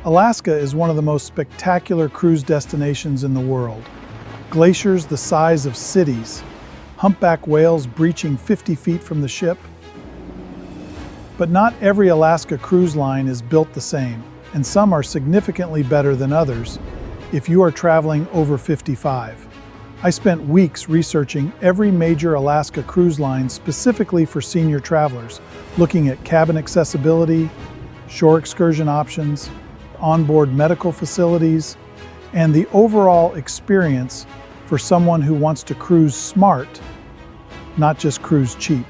Alaska is one of the most spectacular cruise destinations in the world. Glaciers the size of cities, humpback whales breaching 50 feet from the ship. But not every Alaska cruise line is built the same, and some are significantly better than others if you are traveling over 55. I spent weeks researching every major Alaska cruise line specifically for senior travelers, looking at cabin accessibility, shore excursion options, onboard medical facilities, and the overall experience for someone who wants to cruise smart, not just cruise cheap.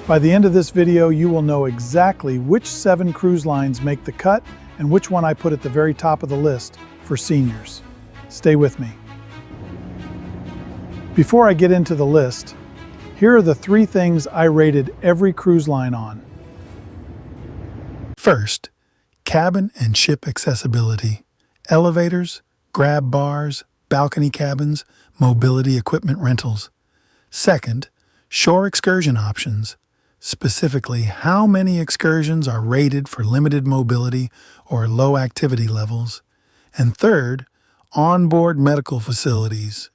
By the end of this video, you will know exactly which 7 cruise lines make the cut and which one I put at the very top of the list for seniors. Stay with me. Before I get into the list, here are the 3 things I rated every cruise line on. First, cabin and ship accessibility. Elevators, grab bars, balcony cabins, mobility equipment rentals. Second, shore excursion options. Specifically, how many excursions are rated for limited mobility or low activity levels. And third, onboard medical facilities.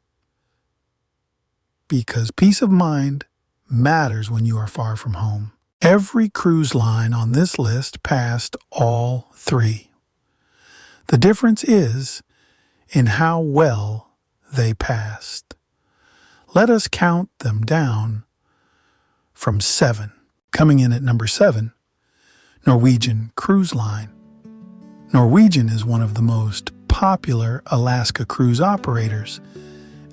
Because peace of mind matters when you are far from home. Every cruise line on this list passed all 3. The difference is in how well they passed. Let us count them down from 7. Coming in at number 7, Norwegian Cruise Line. Norwegian is one of the most popular Alaska cruise operators,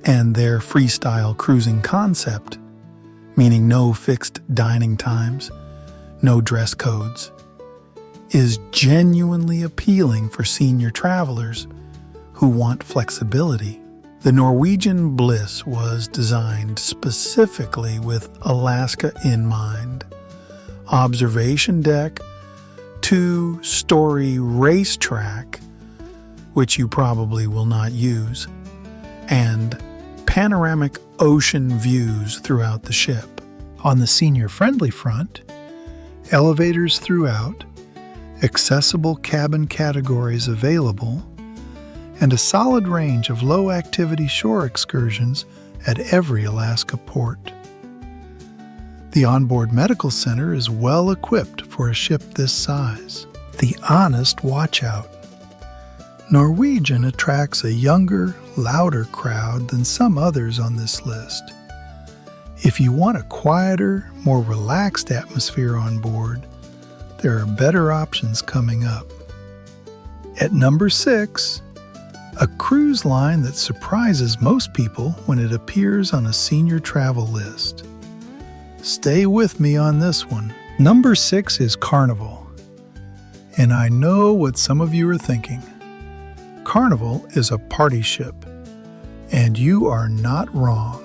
and their freestyle cruising concept, meaning no fixed dining times, no dress codes, is genuinely appealing for senior travelers who want flexibility. The Norwegian Bliss was designed specifically with Alaska in mind. Observation deck, 2-story racetrack, which you probably will not use, and panoramic ocean views throughout the ship. On the senior-friendly front, elevators throughout, accessible cabin categories available, and a solid range of low-activity shore excursions at every Alaska port. The onboard medical center is well equipped for a ship this size. The honest watchout. Norwegian attracts a younger, louder crowd than some others on this list. If you want a quieter, more relaxed atmosphere on board, there are better options coming up. At number 6, a cruise line that surprises most people when it appears on a senior travel list. Stay with me on this one. Number 6 is Carnival. And I know what some of you are thinking. Carnival is a party ship, and you are not wrong.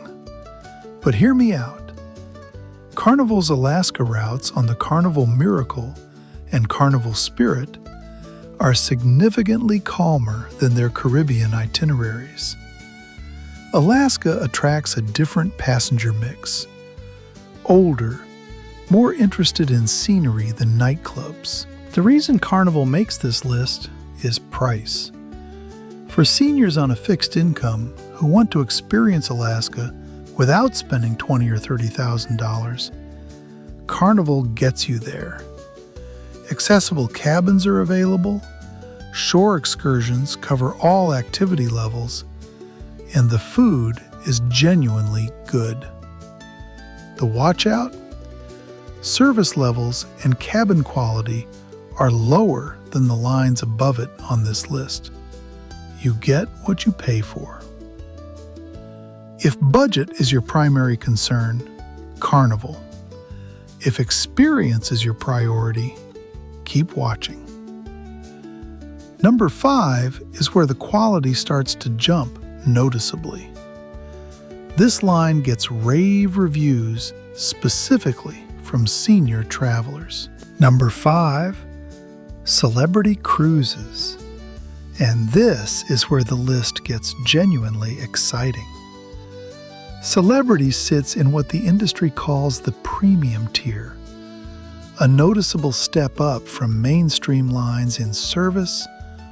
But hear me out. Carnival's Alaska routes on the Carnival Miracle and Carnival Spirit are significantly calmer than their Caribbean itineraries. Alaska attracts a different passenger mix. Older, more interested in scenery than nightclubs. The reason Carnival makes this list is price. For seniors on a fixed income who want to experience Alaska without spending $20,000 or $30,000, Carnival gets you there. Accessible cabins are available, shore excursions cover all activity levels, and the food is genuinely good. The watchout? Service levels and cabin quality are lower than the lines above it on this list. You get what you pay for. If budget is your primary concern, Carnival. If experience is your priority, keep watching. Number 5 is where the quality starts to jump noticeably. This line gets rave reviews specifically from senior travelers. Number 5, Celebrity Cruises. And this is where the list gets genuinely exciting. Celebrity sits in what the industry calls the premium tier, a noticeable step up from mainstream lines in service,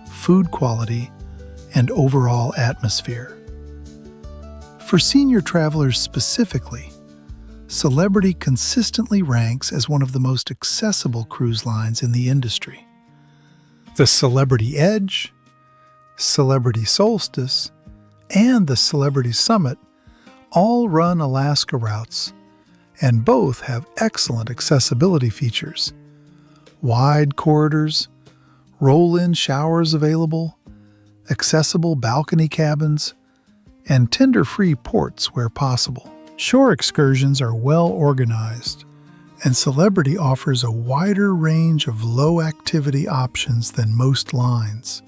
food quality, and overall atmosphere. For senior travelers specifically, Celebrity consistently ranks as one of the most accessible cruise lines in the industry. The Celebrity Edge, Celebrity Solstice, and the Celebrity Summit all run Alaska routes, and both have excellent accessibility features. Wide corridors, roll-in showers available, accessible balcony cabins, and tender-free ports where possible. Shore excursions are well organized, and Celebrity offers a wider range of low-activity options than most lines.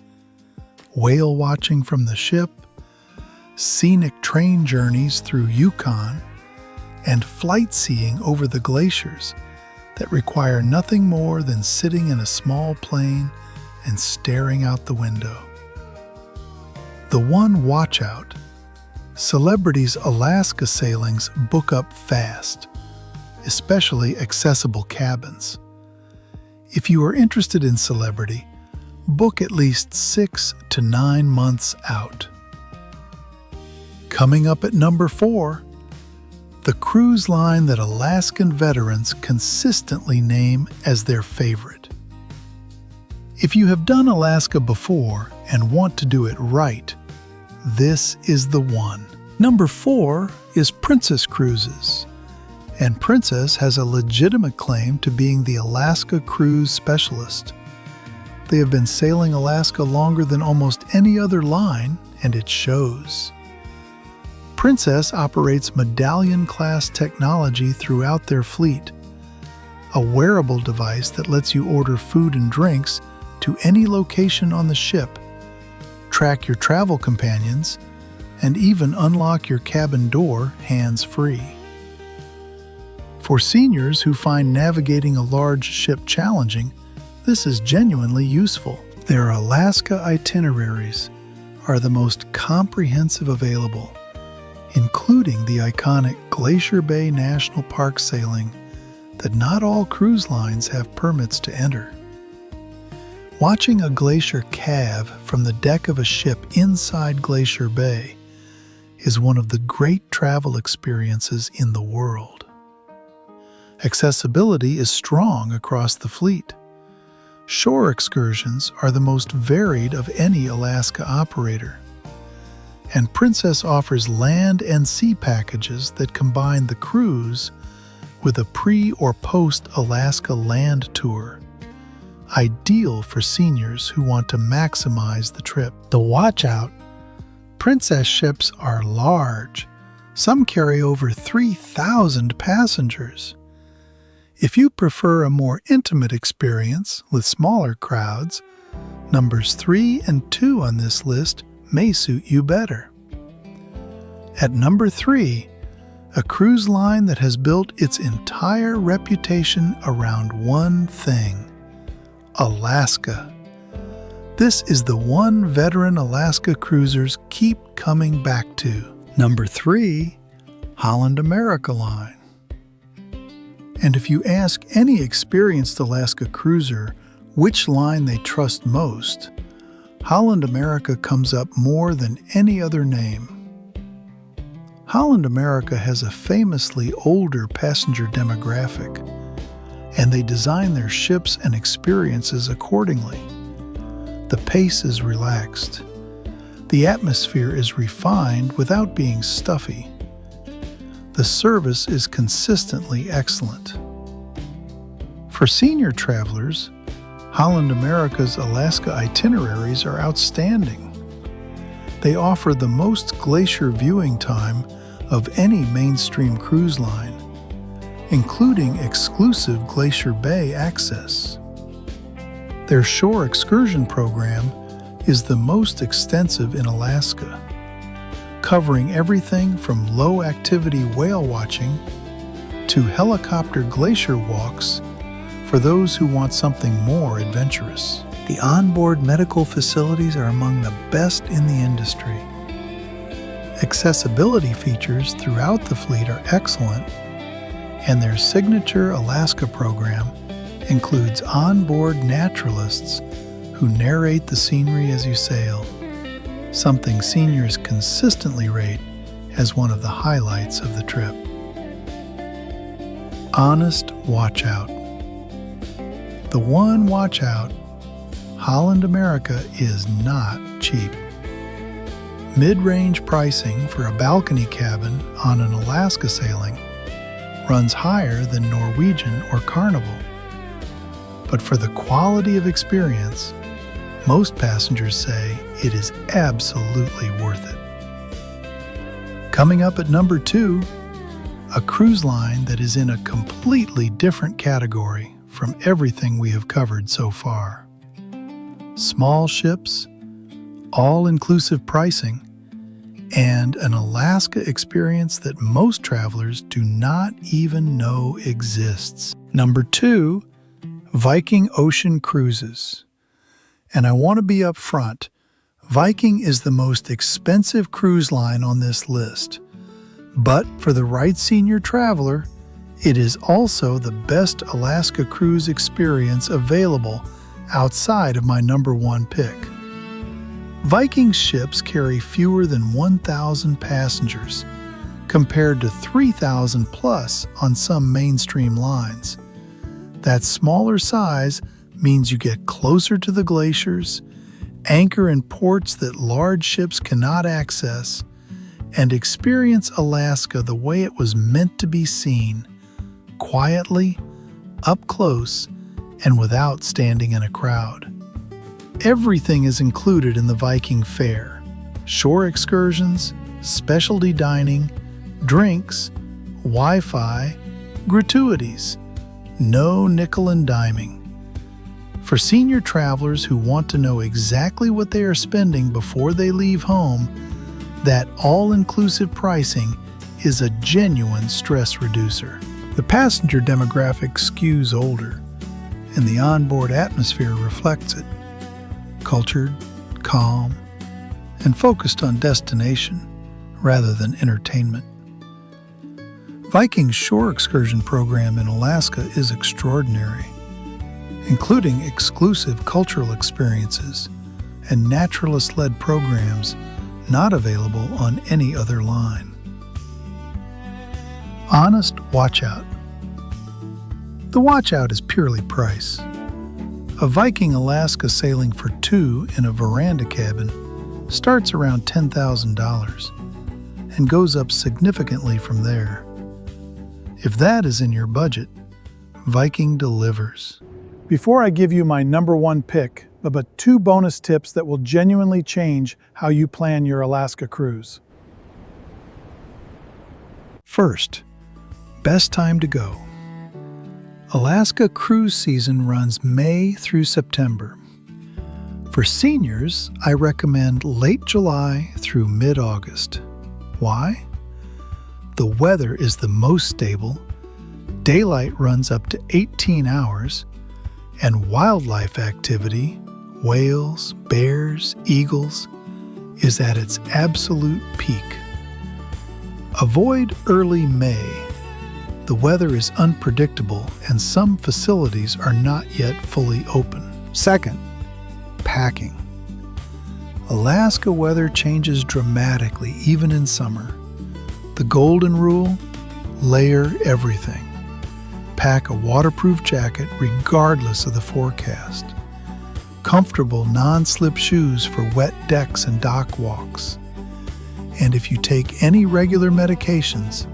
Whale watching from the ship, scenic train journeys through Yukon, and flight seeing over the glaciers that require nothing more than sitting in a small plane and staring out the window. The one watch-out: Celebrity's Alaska sailings book up fast, especially accessible cabins. If you are interested in Celebrity, book at least 6 to 9 months out. Coming up at number 4, the cruise line that Alaskan veterans consistently name as their favorite. If you have done Alaska before and want to do it right, this is the one. Number 4 is Princess Cruises, and Princess has a legitimate claim to being the Alaska cruise specialist. They have been sailing Alaska longer than almost any other line, and it shows. Princess operates medallion-class technology throughout their fleet, a wearable device that lets you order food and drinks to any location on the ship, track your travel companions, and even unlock your cabin door hands-free. For seniors who find navigating a large ship challenging, this is genuinely useful. Their Alaska itineraries are the most comprehensive available, including the iconic Glacier Bay National Park sailing that not all cruise lines have permits to enter. Watching a glacier calve from the deck of a ship inside Glacier Bay is one of the great travel experiences in the world. Accessibility is strong across the fleet. Shore excursions are the most varied of any Alaska operator, and Princess offers land and sea packages that combine the cruise with a pre- or post-Alaska land tour, ideal for seniors who want to maximize the trip. The watch-out: Princess ships are large. Some carry over 3,000 passengers. If you prefer a more intimate experience with smaller crowds, numbers 3 and 2 on this list may suit you better. At number 3, a cruise line that has built its entire reputation around one thing: Alaska. This is the one veteran Alaska cruisers keep coming back to. Number 3, Holland America Line. And if you ask any experienced Alaska cruiser which line they trust most, Holland America comes up more than any other name. Holland America has a famously older passenger demographic, and they design their ships and experiences accordingly. The pace is relaxed. The atmosphere is refined without being stuffy. The service is consistently excellent. For senior travelers, Holland America's Alaska itineraries are outstanding. They offer the most glacier viewing time of any mainstream cruise line, including exclusive Glacier Bay access. Their shore excursion program is the most extensive in Alaska, covering everything from low-activity whale watching to helicopter glacier walks for those who want something more adventurous. The onboard medical facilities are among the best in the industry. Accessibility features throughout the fleet are excellent, and their signature Alaska program includes onboard naturalists who narrate the scenery as you sail, something seniors consistently rate as one of the highlights of the trip. Honest watchout. The one watchout, Holland, America, is not cheap. Mid-range pricing for a balcony cabin on an Alaska sailing runs higher than Norwegian or Carnival. But for the quality of experience, most passengers say it is absolutely worth it. Coming up at number 2, a cruise line that is in a completely different category from everything we have covered so far. Small ships, all-inclusive pricing, and an Alaska experience that most travelers do not even know exists. Number 2, Viking Ocean Cruises. And I want to be upfront, Viking is the most expensive cruise line on this list. But for the right senior traveler, it is also the best Alaska cruise experience available outside of my number 1 pick. Viking ships carry fewer than 1,000 passengers, compared to 3,000 plus on some mainstream lines. That smaller size means you get closer to the glaciers, anchor in ports that large ships cannot access, and experience Alaska the way it was meant to be seen, quietly, up close, and without standing in a crowd. Everything is included in the Viking fare: shore excursions, specialty dining, drinks, Wi-Fi, gratuities. No nickel and diming. For senior travelers who want to know exactly what they are spending before they leave home, that all-inclusive pricing is a genuine stress reducer. The passenger demographic skews older, and the onboard atmosphere reflects it. Cultured, calm, and focused on destination rather than entertainment. Viking's shore excursion program in Alaska is extraordinary, including exclusive cultural experiences and naturalist-led programs not available on any other line. Honest watchout. The watchout is purely price. A Viking Alaska sailing for 2 in a veranda cabin starts around $10,000 and goes up significantly from there. If that is in your budget, Viking delivers. Before I give you my number 1 pick, but 2 bonus tips that will genuinely change how you plan your Alaska cruise. First, best time to go. Alaska cruise season runs May through September. For seniors, I recommend late July through mid-August. Why? The weather is the most stable, daylight runs up to 18 hours, and wildlife activity, whales, bears, eagles, is at its absolute peak. Avoid early May. The weather is unpredictable and some facilities are not yet fully open. Second, packing. Alaska weather changes dramatically even in summer. The golden rule: layer everything. Pack a waterproof jacket regardless of the forecast. Comfortable non-slip shoes for wet decks and dock walks. And if you take any regular medications,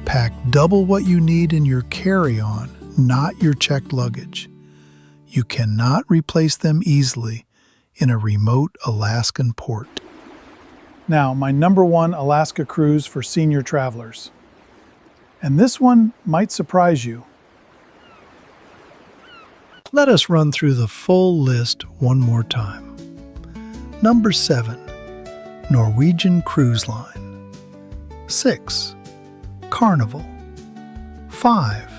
pack double what you need in your carry-on, not your checked luggage. You cannot replace them easily in a remote Alaskan port. Now, my number 1 Alaska cruise for senior travelers. And this one might surprise you. Let us run through the full list one more time. Number 7, Norwegian Cruise Line. 6, Carnival. 5,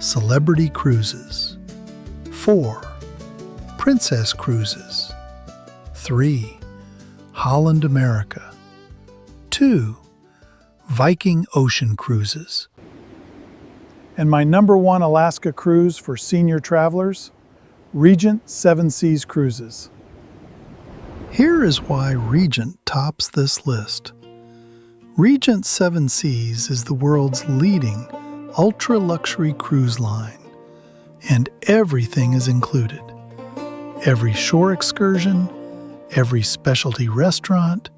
Celebrity Cruises. 4, Princess Cruises. 3, Holland, America. 2, Viking Ocean Cruises. And my #1 Alaska cruise for senior travelers, Regent 7 Seas Cruises. Here is why Regent tops this list. Regent 7 Seas is the world's leading ultra-luxury cruise line, and everything is included. Every shore excursion, every specialty restaurant,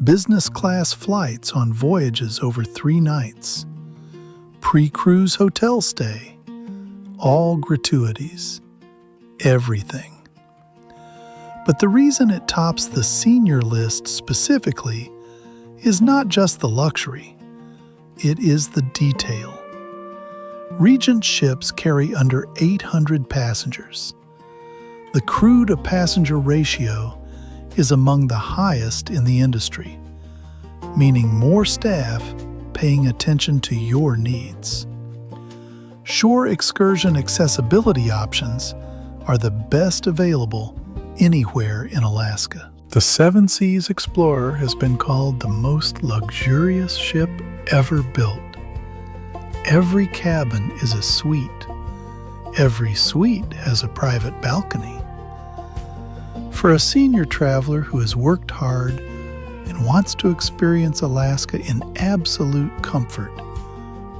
business class flights on voyages over 3 nights, pre-cruise hotel stay, all gratuities, everything. But the reason it tops the senior list specifically is not just the luxury, it is the detail. Regent ships carry under 800 passengers. The crew-to-passenger ratio is among the highest in the industry, meaning more staff paying attention to your needs. Shore excursion accessibility options are the best available anywhere in Alaska. The 7 Seas Explorer has been called the most luxurious ship ever built. Every cabin is a suite. Every suite has a private balcony. For a senior traveler who has worked hard and wants to experience Alaska in absolute comfort,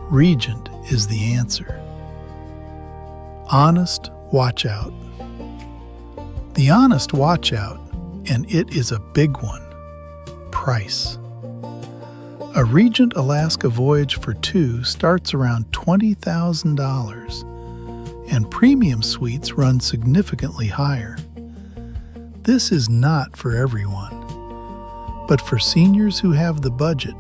Regent is the answer. Honest watchout. The honest watchout, and it is a big one, price. A Regent Alaska voyage for 2 starts around $20,000, and premium suites run significantly higher. This is not for everyone, but for seniors who have the budget,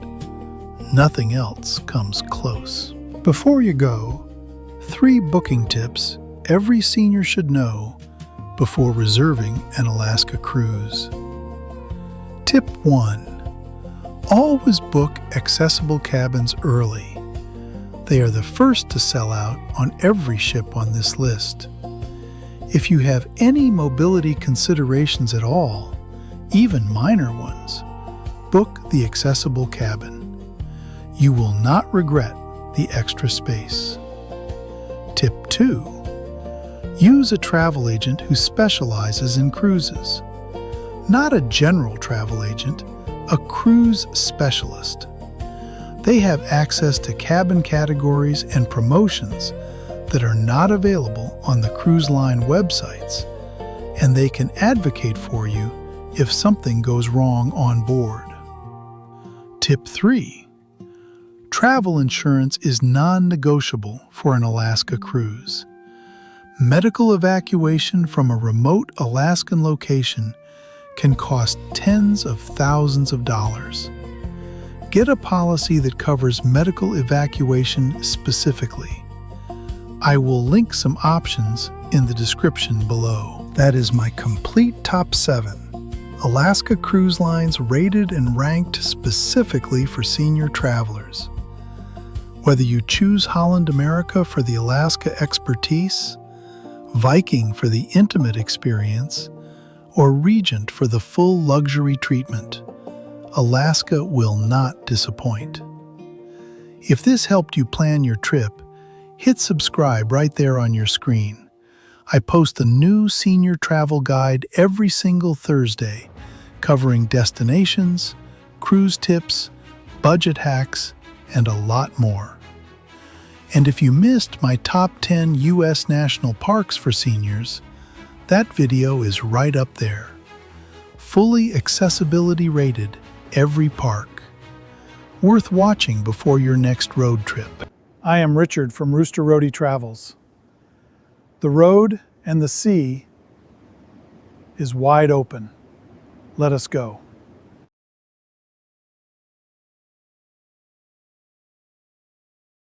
nothing else comes close. Before you go, 3 booking tips every senior should know before reserving an Alaska cruise. Tip 1. Always book accessible cabins early. They are the first to sell out on every ship on this list. If you have any mobility considerations at all, even minor ones, book the accessible cabin. You will not regret the extra space. Tip 2. Use a travel agent who specializes in cruises. Not a general travel agent, a cruise specialist. They have access to cabin categories and promotions that are not available on the cruise line websites, and they can advocate for you if something goes wrong on board. Tip 3. Travel insurance is non-negotiable for an Alaska cruise. Medical evacuation from a remote Alaskan location can cost tens of thousands of dollars. Get a policy that covers medical evacuation specifically. I will link some options in the description below. That is my complete top 7 Alaska cruise lines rated and ranked specifically for senior travelers. Whether you choose Holland America for the Alaska expertise, Viking for the intimate experience, or Regent for the full luxury treatment, Alaska will not disappoint. If this helped you plan your trip, hit subscribe right there on your screen. I post a new senior travel guide every single Thursday, covering destinations, cruise tips, budget hacks, and a lot more. And if you missed my top 10 U.S. national parks for seniors, that video is right up there. Fully accessibility rated, every park. Worth watching before your next road trip. I am Richard from Rooster Roadie Travels. The road and the sea is wide open. Let us go.